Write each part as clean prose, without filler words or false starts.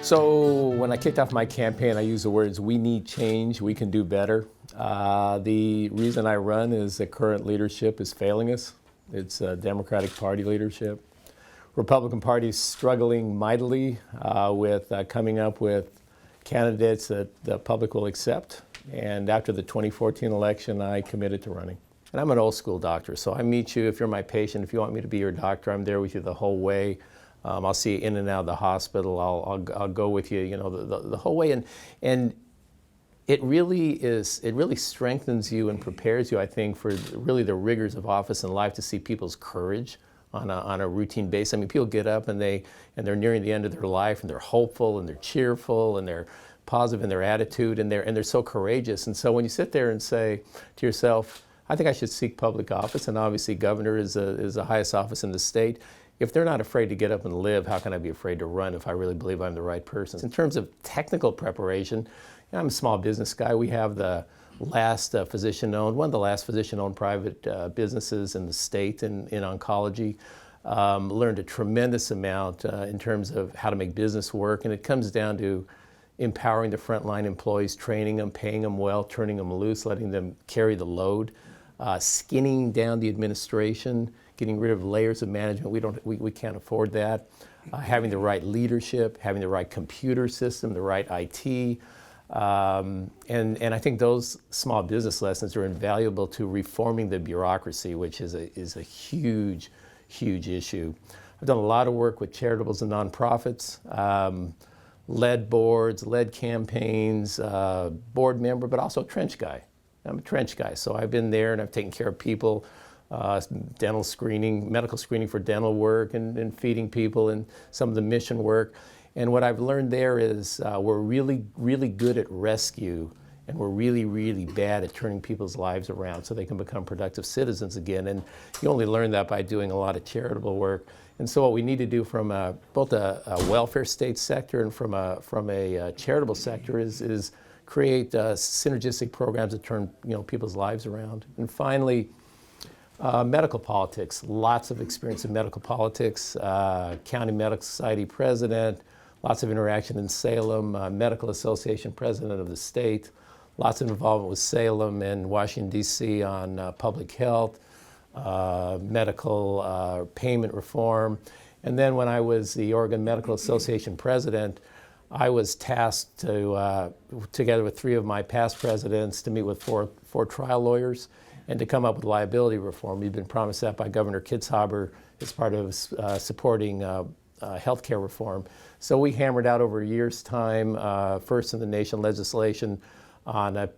So when I kicked off my campaign, I used the words, "We need change, we can do better." The reason I run is the current leadership is failing us. It's Democratic Party leadership. Republican Party is struggling mightily with coming up with candidates that the public will accept. And after the 2014 election, I committed to running. And I'm an old school doctor, so I meet you if you're my patient. If you want me to be your doctor, I'm there with you the whole way. I'll see you in and out of the hospital. I'll go with you, the whole way. And it really strengthens you and prepares you, I think, for really the rigors of office and life, to see people's courage on a routine basis. I mean, people get up and they're nearing the end of their life, and they're hopeful and they're cheerful and they're positive in their attitude, and they're so courageous. And so when you sit there and say to yourself, I think I should seek public office, and obviously governor is the highest office in the state. If they're not afraid to get up and live, how can I be afraid to run if I really believe I'm the right person? In terms of technical preparation, I'm a small business guy. We have the last physician-owned, one of the last physician-owned private businesses in the state in oncology. Learned a tremendous amount in terms of how to make business work, and it comes down to empowering the frontline employees, training them, paying them well, turning them loose, letting them carry the load, skinning down the administration, getting rid of layers of management. We can't afford that. Having the right leadership, having the right computer system, the right IT. And I think those small business lessons are invaluable to reforming the bureaucracy, which is a huge, huge issue. I've done a lot of work with charitables and nonprofits, led boards, led campaigns, board member, but also a trench guy. I'm a trench guy, so I've been there and I've taken care of people, dental screening, medical screening for dental work, and feeding people, and some of the mission work. And what I've learned there is we're really, really good at rescue, and we're really, really bad at turning people's lives around so they can become productive citizens again. And you only learn that by doing a lot of charitable work. And so what we need to do from both a welfare state sector and from a charitable sector is create synergistic programs that turn people's lives around. And finally, medical politics. Lots of experience in medical politics. County Medical Society president. Lots of interaction in Salem. Medical Association president of the state. Lots of involvement with Salem and Washington, D.C. on public health, medical payment reform. And then when I was the Oregon Medical Association president, I was tasked to, together with 3 of my past presidents, to meet with four trial lawyers and to come up with liability reform. We've been promised that by Governor Kitzhaber as part of supporting healthcare reform. So we hammered out over a year's time, first in the nation legislation on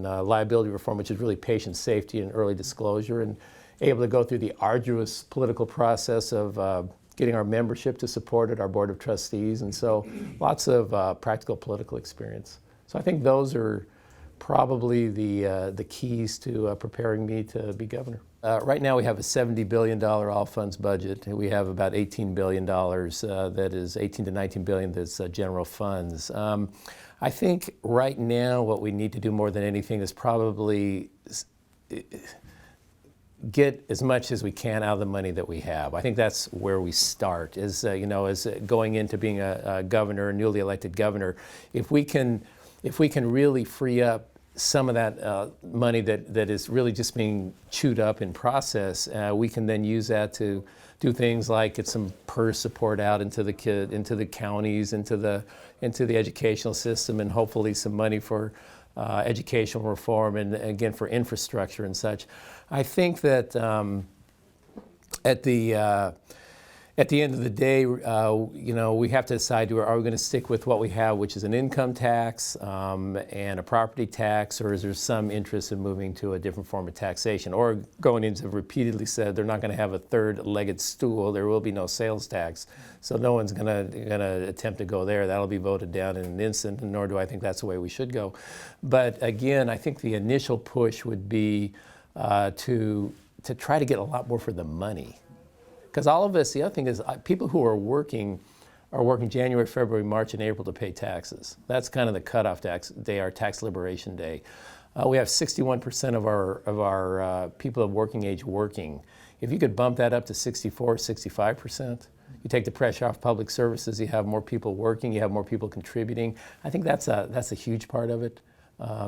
liability reform, which is really patient safety and early disclosure, and able to go through the arduous political process of getting our membership to support it, our board of trustees, and so lots of practical political experience. So I think those are probably the keys to preparing me to be governor. Right now we have a $70 billion all funds budget. We have about $18 billion that is 18 to 19 billion that's general funds. I think right now what we need to do more than anything is probably get as much as we can out of the money that we have. I think that's where we start, is as going into being a governor, a newly elected governor. If we can really free up some of that money that is really just being chewed up in process, we can then use that to do things like get some PERS support out into the counties, into the educational system, and hopefully some money for educational reform, and again for infrastructure and such. I think that at the end of the day, we have to decide, are we going to stick with what we have, which is an income tax and a property tax, or is there some interest in moving to a different form of taxation? Or going into repeatedly said they're not going to have a third-legged stool, there will be no sales tax. So no one's going to attempt to go there. That'll be voted down in an instant, and nor do I think that's the way we should go. But again, I think the initial push would be to try to get a lot more for the money. Because all of us, the other thing is people who are working January, February, March, and April to pay taxes. That's kind of the cutoff day, our tax liberation day. We have 61% of our people of working age working. If you could bump that up to 64, 65%, You take the pressure off public services, you have more people working, you have more people contributing. I think that's a huge part of it.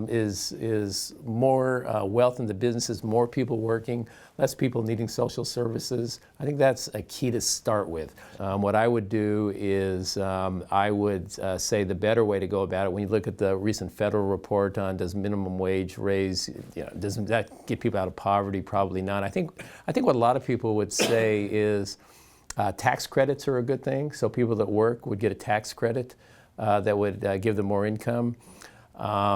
Is more wealth in the businesses, more people working, less people needing social services. I think that's a key to start with. What I would do is I would say the better way to go about it, when you look at the recent federal report on does minimum wage raise, doesn't that get people out of poverty? Probably not. I think what a lot of people would say is tax credits are a good thing. So people that work would get a tax credit that would give them more income.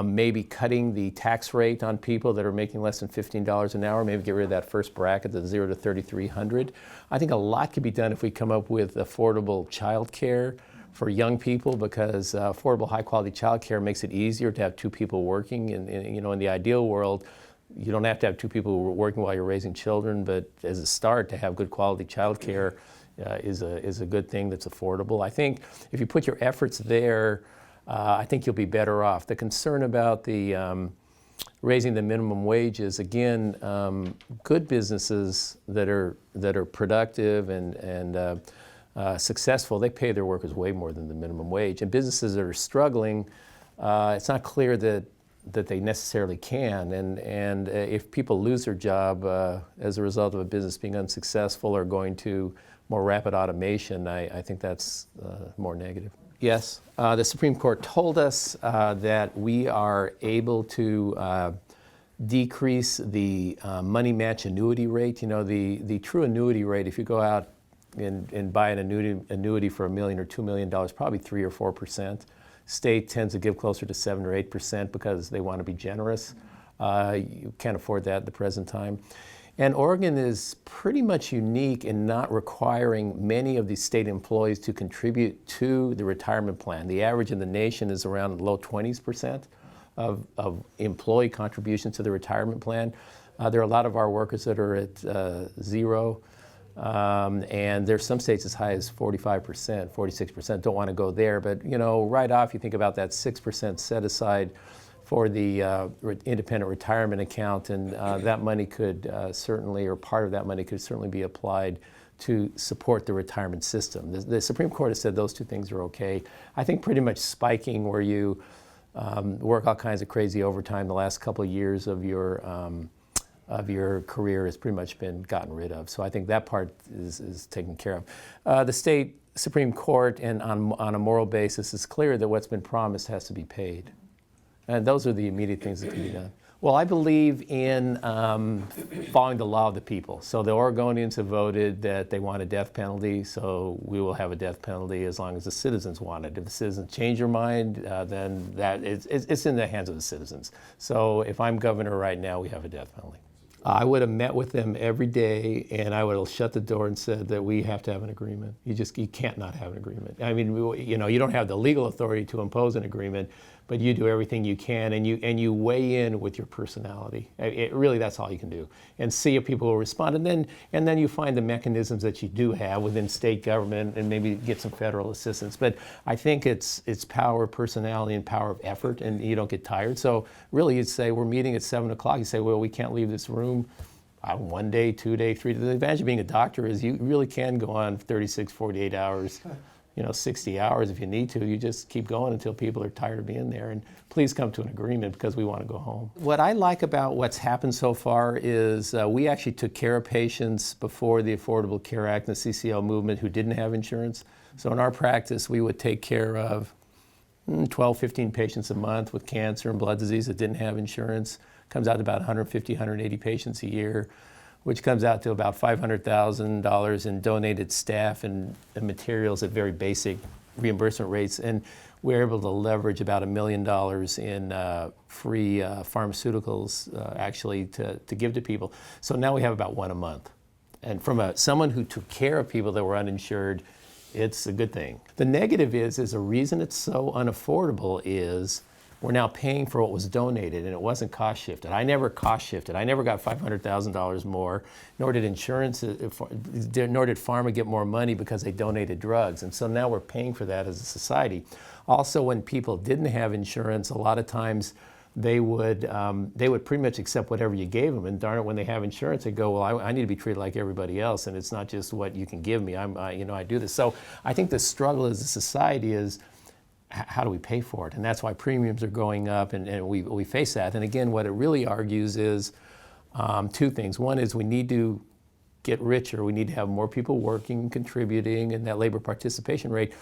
Maybe cutting the tax rate on people that are making less than $15 an hour, maybe get rid of that first bracket, the 0 to 3,300. I think a lot could be done if we come up with affordable child care for young people, because affordable high-quality child care makes it easier to have two people working. And in the ideal world, you don't have to have two people working while you're raising children, but as a start, to have good quality child care is a good thing that's affordable. I think if you put your efforts there, I think you'll be better off. The concern about the raising the minimum wage is, again, good businesses that are productive and successful, they pay their workers way more than the minimum wage. And businesses that are struggling, it's not clear that they necessarily can. And if people lose their job as a result of a business being unsuccessful or going to more rapid automation, I think that's more negative. Yes, the Supreme Court told us that we are able to decrease the money match annuity rate. The true annuity rate, if you go out and buy an annuity for $1 million or $2 million, probably 3 or 4%. State tends to give closer to 7 or 8% because they want to be generous. You can't afford that at the present time. And Oregon is pretty much unique in not requiring many of these state employees to contribute to the retirement plan. The average in the nation is around the low 20% of employee contributions to the retirement plan. There are a lot of our workers that are at zero, and there's some states as high as 45%, 46%. Don't want to go there, but right off you think about that 6% set aside for the independent retirement account, and that money could certainly, or part of that money could certainly be applied to support the retirement system. The Supreme Court has said those two things are okay. I think pretty much spiking where you work all kinds of crazy overtime the last couple of years of your career has pretty much been gotten rid of. So I think that part is taken care of. The state Supreme Court, and on a moral basis, is clear that what's been promised has to be paid. And those are the immediate things that can be done. Well, I believe in following the law of the people. So the Oregonians have voted that they want a death penalty, so we will have a death penalty as long as the citizens want it. If the citizens change their mind, then it's in the hands of the citizens. So if I'm governor right now, we have a death penalty. I would have met with them every day, and I would have shut the door and said that we have to have an agreement. You can't not have an agreement. I mean, you don't have the legal authority to impose an agreement, but you do everything you can, and you weigh in with your personality. Really, that's all you can do, and see if people will respond, and then you find the mechanisms that you do have within state government, and maybe get some federal assistance. But I think it's power of personality and power of effort, and you don't get tired. So really, you'd say we're meeting at 7 o'clock. You say, well, we can't leave this room. 1 day, 2 day, 3 days. The advantage of being a doctor is you really can go on 36, 48 hours. 60 hours if you need to. You just keep going until people are tired of being there. And please come to an agreement because we want to go home. What I like about what's happened so far is we actually took care of patients before the Affordable Care Act and the CCL movement who didn't have insurance. So in our practice, we would take care of 12, 15 patients a month with cancer and blood disease that didn't have insurance. Comes out to about 150, 180 patients a year, which comes out to about $500,000 in donated staff and materials at very basic reimbursement rates. And we're able to leverage about $1 million in free pharmaceuticals actually to give to people. So now we have about one a month. And from someone who took care of people that were uninsured, it's a good thing. The negative is the reason it's so unaffordable is we're now paying for what was donated, and it wasn't cost shifted. I never cost shifted. I never got $500,000 more, nor did insurance, nor did pharma get more money because they donated drugs. And so now we're paying for that as a society. Also, when people didn't have insurance, a lot of times they would pretty much accept whatever you gave them. And darn it, when they have insurance, they go, well, I need to be treated like everybody else, and it's not just what you can give me. I do this. So I think the struggle as a society is, how do we pay for it? And that's why premiums are going up, and we face that. And again, what it really argues is two things. One is we need to get richer. We need to have more people working, contributing, and that labor participation rate.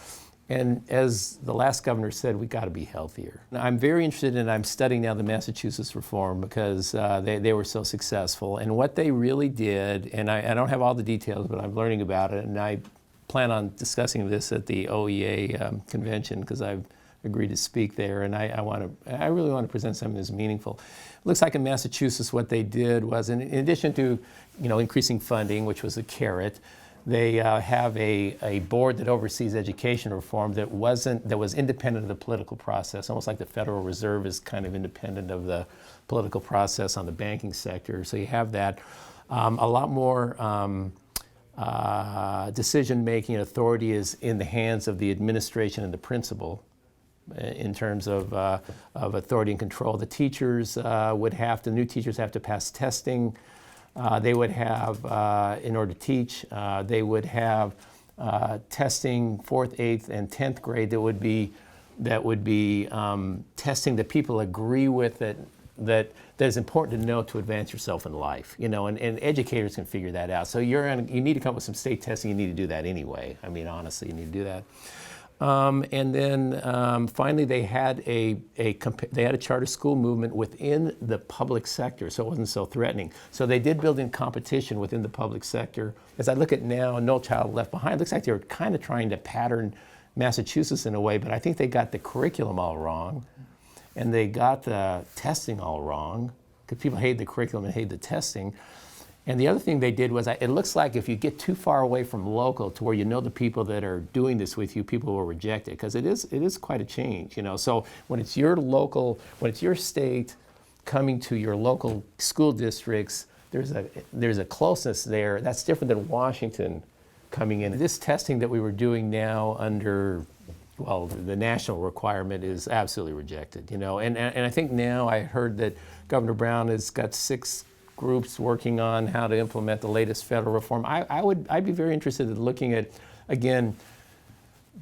And as the last governor said, we got to be healthier. Now, I'm very interested in, I'm studying now the Massachusetts reform because they were so successful. And what they really did, and I don't have all the details, but I'm learning about it, and I plan on discussing this at the OEA convention because I've agreed to speak there, and I really want to present something that's meaningful. It looks like in Massachusetts what they did was, in addition to increasing funding, which was a carrot, they have a board that oversees education reform that was independent of the political process, almost like the Federal Reserve is kind of independent of the political process on the banking sector. So you have that. A lot more decision-making authority is in the hands of the administration and the principal in terms of authority and control. The teachers the new teachers have to pass testing. They would have, in order to teach, they would have testing 4th, 8th, and 10th grade that would be testing that people agree with that is important to know to advance yourself in life, and educators can figure that out. So you need to come up with some state testing. You need to do that anyway. I mean, honestly, you need to do that. And then finally, they had a charter school movement within the public sector, so it wasn't so threatening. So they did build in competition within the public sector. As I look at now, No Child Left Behind, it looks like they were kind of trying to pattern Massachusetts in a way, but I think they got the curriculum all wrong, and they got the testing all wrong, because people hate the curriculum and hate the testing. And the other thing they did was, it looks like if you get too far away from local to where you know the people that are doing this with you, people will reject it, because it is quite a change, So when it's your state coming to your local school districts, there's a closeness there that's different than Washington coming in. This testing that we were doing now under, the national requirement is absolutely rejected, And I think now I heard that Governor Brown has got 6 groups working on how to implement the latest federal reform. I'd be very interested in looking at, again,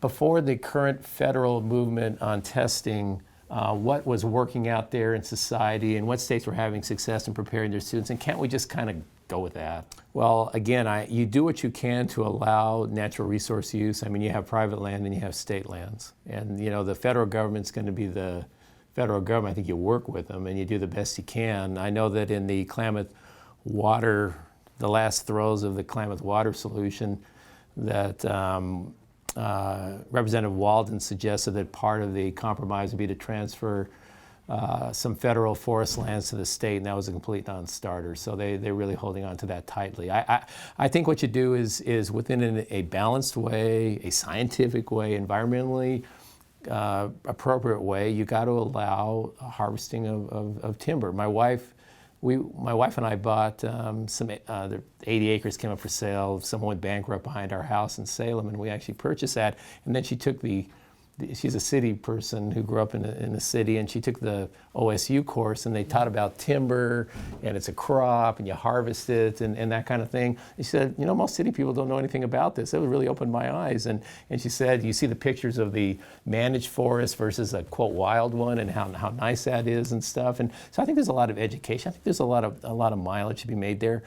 before the current federal movement on testing, what was working out there in society and what states were having success in preparing their students, and can't we just kind of go with that? Well, again, you do what you can to allow natural resource use. I mean, you have private land and you have state lands, and the federal government's going to be the federal government. I think you work with them and you do the best you can. I know that in the Klamath water, the last throes of the Klamath water solution, that Representative Walden suggested that part of the compromise would be to transfer some federal forest lands to the state, and that was a complete non-starter. So they're really holding on to that tightly. I think what you do is within a balanced way, a scientific way, environmentally appropriate way, you got to allow harvesting of timber. My wife and I bought some 80 acres came up for sale. Someone went bankrupt behind our house in Salem, and we actually purchased that. And then she took she's a city person who grew up in the city, and she took the OSU course, and they taught about timber, and it's a crop, and you harvest it, and that kind of thing. And she said, most city people don't know anything about this. It really opened my eyes. And she said, you see the pictures of the managed forest versus a, quote, wild one, and how nice that is and stuff. And so I think there's a lot of education. I think there's a lot of mileage to be made there.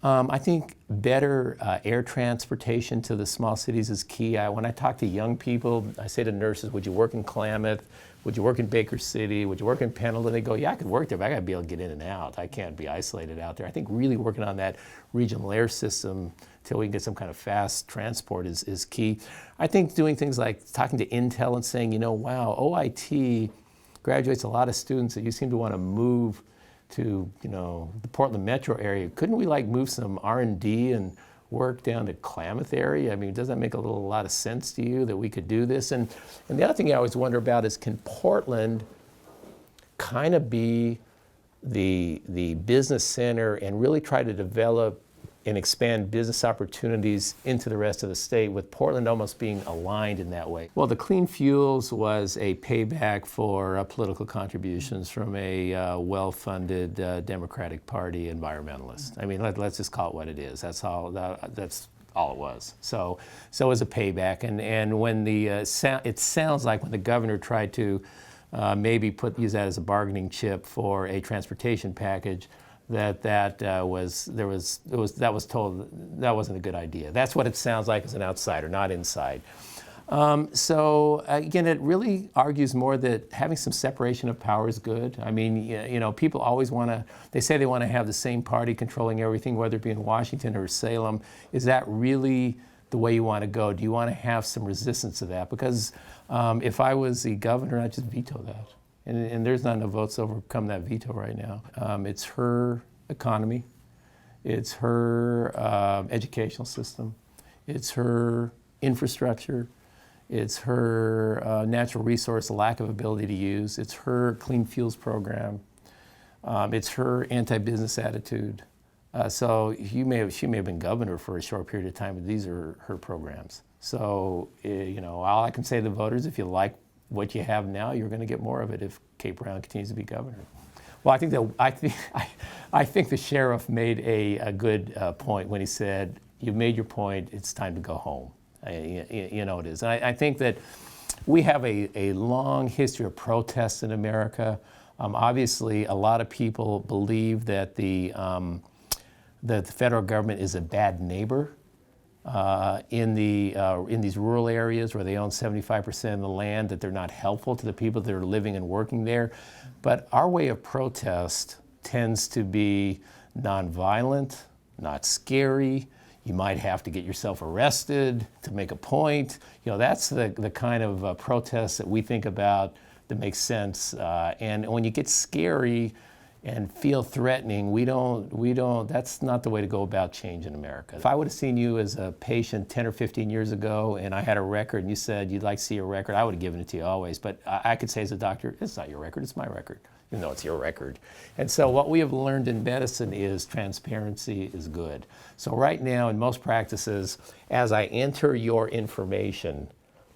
I think better air transportation to the small cities is key. When I talk to young people, I say to nurses, would you work in Klamath? Would you work in Baker City? Would you work in Pendleton? They go, yeah, I could work there, but I got to be able to get in and out. I can't be isolated out there. I think really working on that regional air system till we can get some kind of fast transport is key. I think doing things like talking to Intel and saying, wow, OIT graduates a lot of students that you seem to want to move to the Portland metro area. Couldn't we move some R&D and work down to Klamath area? I mean, does that make a lot of sense to you that we could do this? And the other thing I always wonder about is, can Portland kind of be the business center and really try to develop and expand business opportunities into the rest of the state, with Portland almost being aligned in that way. Well, the clean fuels was a payback for political contributions from a well-funded Democratic Party environmentalist. I mean, let's just call it what it is. That's all it was. So it was a payback. And when it sounds like when the governor tried to maybe use that as a bargaining chip for a transportation package, that wasn't a good idea. That's what it sounds like as an outsider, not inside. So again, it really argues more that having some separation of power is good. I mean, you know, people always they say they want to have the same party controlling everything, whether it be in Washington or Salem. Is that really the way you want to go? Do you want to have some resistance to that? Because if I was the governor, I'd just veto that. And there's not enough votes to overcome that veto right now. It's her economy. It's her educational system. It's her infrastructure. It's her natural resource lack of ability to use. It's her clean fuels program. It's her anti-business attitude. So she may have been governor for a short period of time, but these are her programs. So, you know, all I can say to the voters, if you like what you have now, you're going to get more of it if Kate Brown continues to be governor. Well, I think the sheriff made a good point when he said, "You've made your point. It's time to go home." You know it is. And I think that we have a long history of protests in America. Obviously, a lot of people believe that the federal government is a bad neighbor. In these rural areas where they own 75% of the land, that they're not helpful to the people that are living and working there. But our way of protest tends to be nonviolent, not scary. You might have to get yourself arrested to make a point. You know, that's the kind of protest that we think about that makes sense. And when you get scary and feel threatening, that's not the way to go about change in America. If I would have seen you as a patient 10 or 15 years ago and I had a record and you said you'd like to see a record, I would have given it to you always. But I could say as a doctor, it's not your record, it's my record, even though it's your record. And so what we have learned in medicine is transparency is good. So right now in most practices, as I enter your information,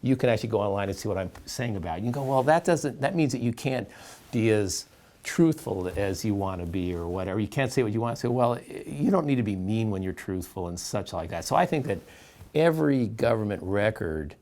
you can actually go online and see what I'm saying about it. You can go, well, that means that you can't be as truthful as you want to be or whatever. You can't say what you want to say. Well, you don't need to be mean when you're truthful and such like that. So I think that every government record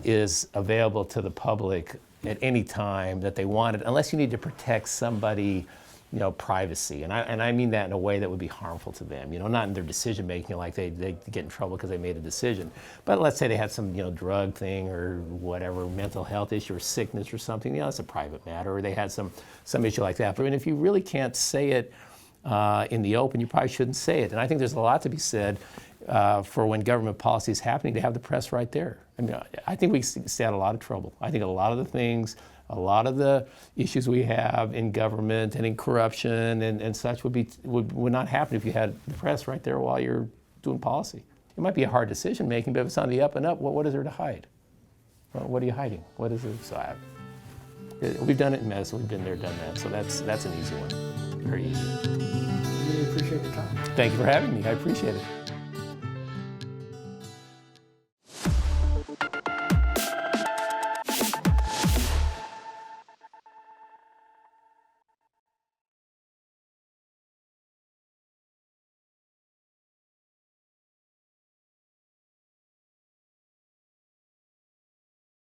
is available to the public at any time that they want it, unless you need to protect somebody, you know, privacy. And I mean that in a way that would be harmful to them, you know, not in their decision making, like they get in trouble because they made a decision. But let's say they had some, you know, drug thing or whatever, mental health issue or sickness or something, you know, that's a private matter, or they had some issue like that. But if you really can't say it in the open, you probably shouldn't say it. And I think there's a lot to be said for when government policy is happening to have the press right there. I mean, I think we stay out of a lot of trouble. I think a lot of the issues we have in government and in corruption and such would not happen if you had the press right there while you're doing policy. It might be a hard decision making, but if it's on the up and up, what is there to hide? Well, what are you hiding? What is it? So we've done it in medicine. We've been there, done that. So that's an easy one. Very easy. Really appreciate your time. Thank you for having me. I appreciate it.